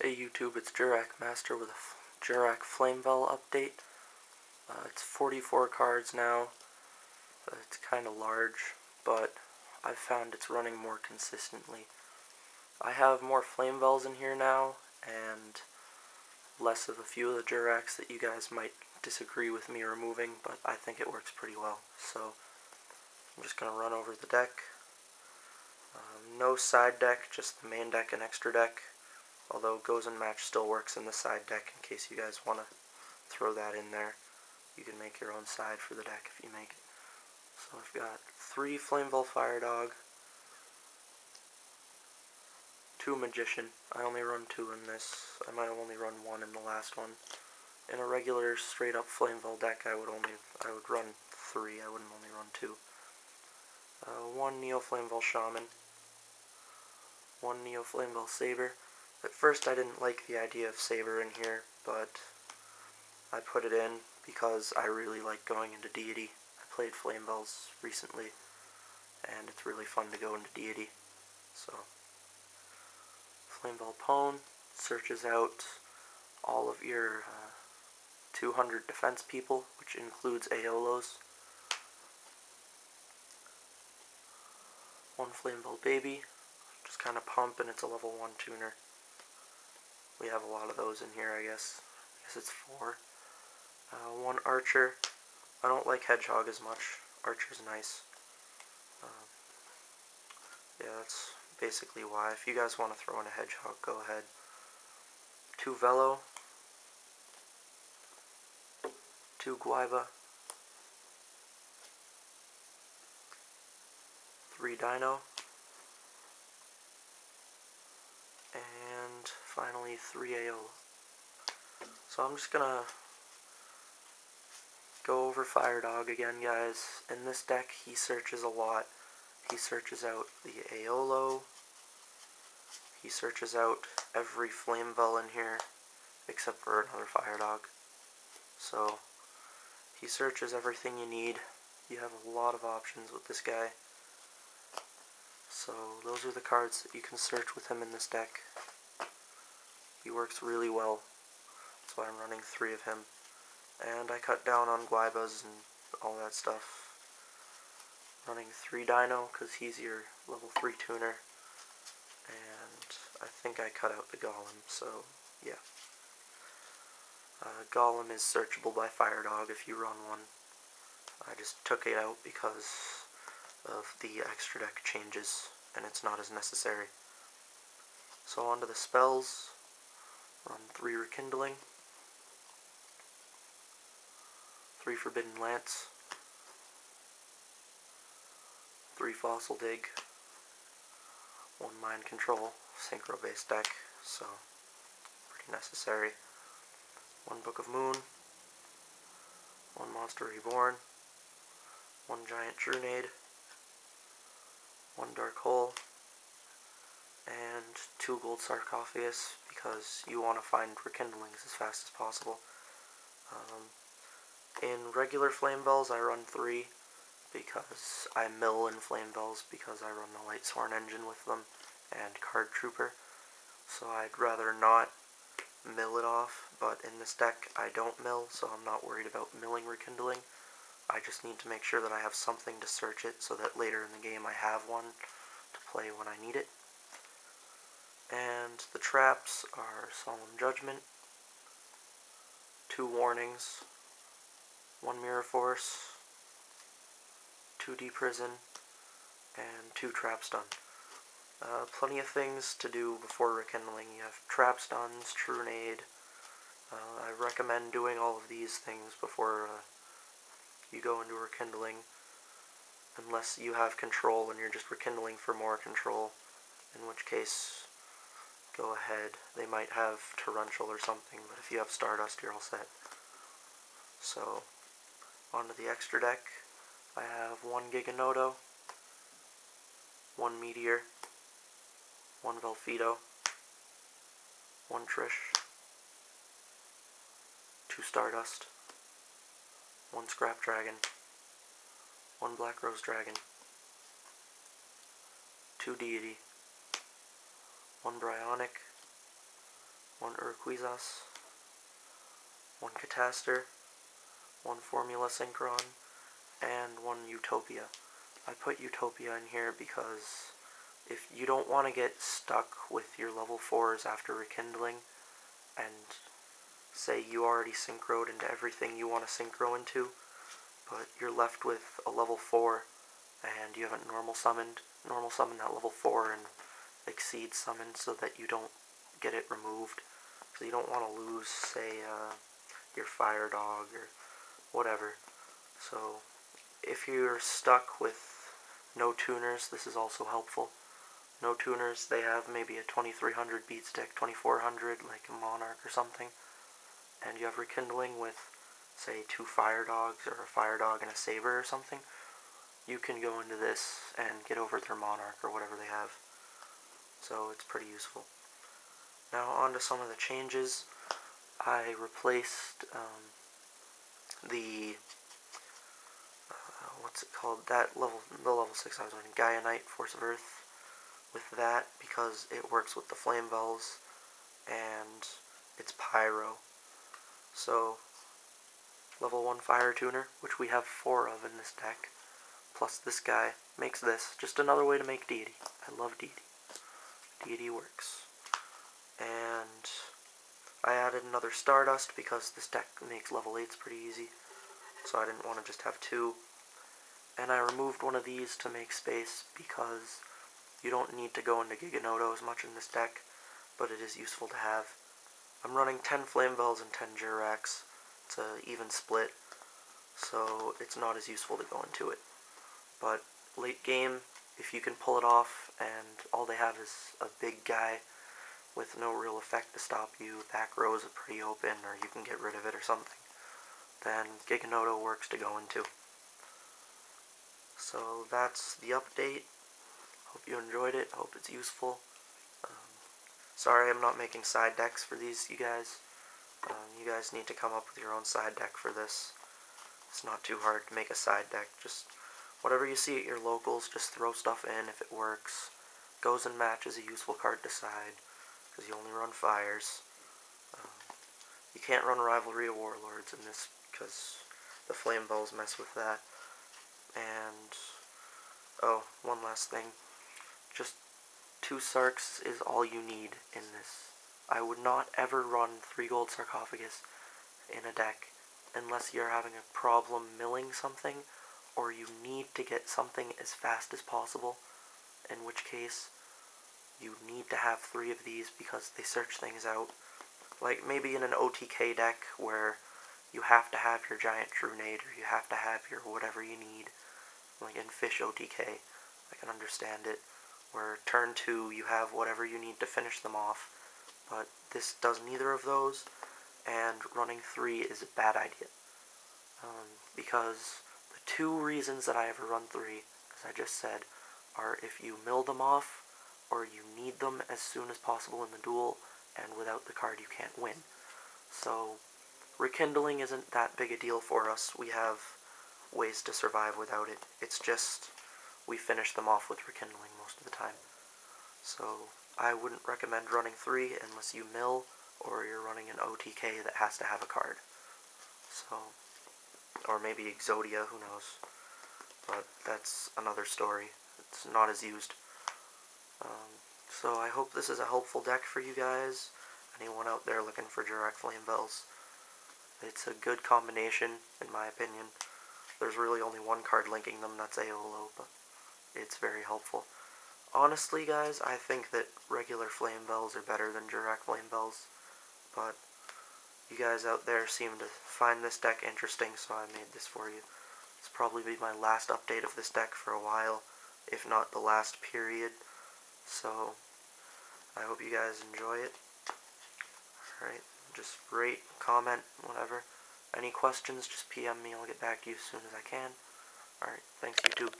Hey YouTube, it's jurracmaster with a Jurrac Flamvell update. It's 44 cards now. It's kind of large, but I've found it's running more consistently. I have more Flamevells in here now, and less of a few of the Jurracs that you guys might disagree with me removing, but I think it works pretty well. So I'm just going to run over the deck. No side deck, just the main deck and extra deck. Although Goes and Match still works in the side deck in case you guys want to throw that in there. You can make your own side for the deck if you make it. So I've got 3 Flamvell Fire Dog, 2 Magician. I only run 2 in this. I might have only run 1 in the last one. In a regular straight up Flamvell deck I would run 3. I wouldn't only run 2. 1 Neo Flamvell Shaman, 1 Neo Flamvell Sabre. At first I didn't like the idea of Sabre in here, but I put it in because I really like going into Deity. I played Flamevells recently, and it's really fun to go into Deity. So, Flamvell Pwn searches out all of your 200 defense people, which includes Aeolos. 1 Flamvell Baby, just kind of pump, and it's a level 1 tuner. We have a lot of those in here, I guess. I guess it's 4. 1 Archer. I don't like Hedgehog as much. Archer's nice. Yeah, that's basically why. If you guys want to throw in a Hedgehog, go ahead. 2 Velo. 2 Guaiba. 3 Dino. And finally 3 Aeola. So I'm just gonna go over Fire Dog again, guys. In this deck he searches a lot. He searches out the Aeolo. He searches out every Flamvell in here except for another Fire Dog. So he searches everything you need. You have a lot of options with this guy. So those are the cards that you can search with him in this deck. He works really well. That's why I'm running 3 of him. And I cut down on Guaibas and all that stuff. Running 3 Dino because he's your level 3 tuner. And I think I cut out the Golem, so yeah. Golem is searchable by Fire Dog if you run one. I just took it out because of the extra deck changes, and it's not as necessary. So on to the spells. Run 3 Rekindling, 3 Forbidden Lance, 3 Fossil Dig, 1 Mind Control, synchro-based deck, so pretty necessary. 1 Book of Moon, 1 Monster Reborn, 1 Giant Trunade, 1 Dark Hole, and 2 Gold Sarcophagus, because you want to find Rekindlings as fast as possible. In regular Flamevells I run 3, because I mill in Flamevells because I run the Light Sworn engine with them, and Card Trooper, so I'd rather not mill it off, but in this deck I don't mill, so I'm not worried about milling Rekindling. I just need to make sure that I have something to search it, so that later in the game I have one to play when I need it. And the traps are Solemn Judgment, 2 Warnings, 1 Mirror Force, 2 Deprison, and 2 Trap Stun. Plenty of things to do before Rekindling. You have Trap Stuns, Trunade. I recommend doing all of these things before you go into Rekindling, unless you have control and you're just Rekindling for more control, in which case go ahead. They might have Torrential or something, but if you have Stardust, you're all set. So, onto the extra deck. I have 1 Giganoto, 1 Meteor, 1 Velfido, 1 Trish, 2 Stardust, 1 Scrap Dragon, 1 Black Rose Dragon, 2 Deity, 1 Bryonic, one Urquizas, one Cataster, one Formula Synchron, and one Utopia. I put Utopia in here because if you don't want to get stuck with your level 4s after rekindling, and say you already synchroed into everything you want to synchro into, but you're left with a level 4 and you haven't normal summon that level 4 and exceed summon so that you don't get it removed. So you don't want to lose, say, your fire dog or whatever. So if you're stuck with no tuners, this is also helpful. No tuners, they have maybe a 2300 beat stick, 2400 like a Monarch or something, and you have rekindling with, say, 2 fire dogs or a fire dog and a sabre or something, you can go into this and get over their Monarch or whatever they have. So it's pretty useful. Now on to some of the changes. I replaced what's it called? The level 6 I was running, Gaia Knight, Force of Earth, with that because it works with the Flamvells and it's Pyro. So level 1 Fire Tuner, which we have 4 of in this deck, plus this guy makes this just another way to make Deity. I love Deity. Deity works. And I added another Stardust because this deck makes level 8s pretty easy, so I didn't want to just have 2. And I removed one of these to make space because you don't need to go into Giganoto as much in this deck, but it is useful to have. I'm running 10 Flamvells and 10 Jurracs. It's an even split, so it's not as useful to go into it. But late game, if you can pull it off and all they have is a big guy with no real effect to stop you, back rows are pretty open, or you can get rid of it or something, then Giganoto works to go into. So that's the update. Hope you enjoyed it. Hope it's useful. Sorry I'm not making side decks for these, you guys. You guys need to come up with your own side deck for this. It's not too hard to make a side deck. Just whatever you see at your locals, just throw stuff in if it works. Goes and Match is a useful card to side, because you only run fires. You can't run Rivalry of Warlords in this, because the Flamvells mess with that. And, oh, one last thing. Just 2 Sarks is all you need in this. I would not ever run 3 gold Sarcophagus in a deck unless you're having a problem milling something, or you need to get something as fast as possible, in which case you need to have 3 of these because they search things out. Like maybe in an OTK deck where you have to have your giant Trunade, or you have to have your whatever you need, like in Fish OTK, I can understand it, where turn 2 you have whatever you need to finish them off, but this does neither of those, and running 3 is a bad idea. Because the 2 reasons that I ever run 3, as I just said, are if you mill them off, or you need them as soon as possible in the duel, and without the card you can't win. So rekindling isn't that big a deal for us. We have ways to survive without it. It's just we finish them off with rekindling most of the time. So I wouldn't recommend running 3 unless you mill, or you're running an OTK that has to have a card. So, or maybe Exodia, who knows. But that's another story. It's not as used. So I hope this is a helpful deck for you guys. Anyone out there looking for Jurrac Flamvells. It's a good combination, in my opinion. There's really only one card linking them, that's Aolo, but it's very helpful. Honestly, guys, I think that regular Flamvells are better than Jurrac Flamvells, but you guys out there seem to find this deck interesting, so I made this for you. This will probably be my last update of this deck for a while, if not the last period, so I hope you guys enjoy it. Alright, just rate, comment, whatever. Any questions, just PM me, I'll get back to you as soon as I can. Alright, thanks YouTube.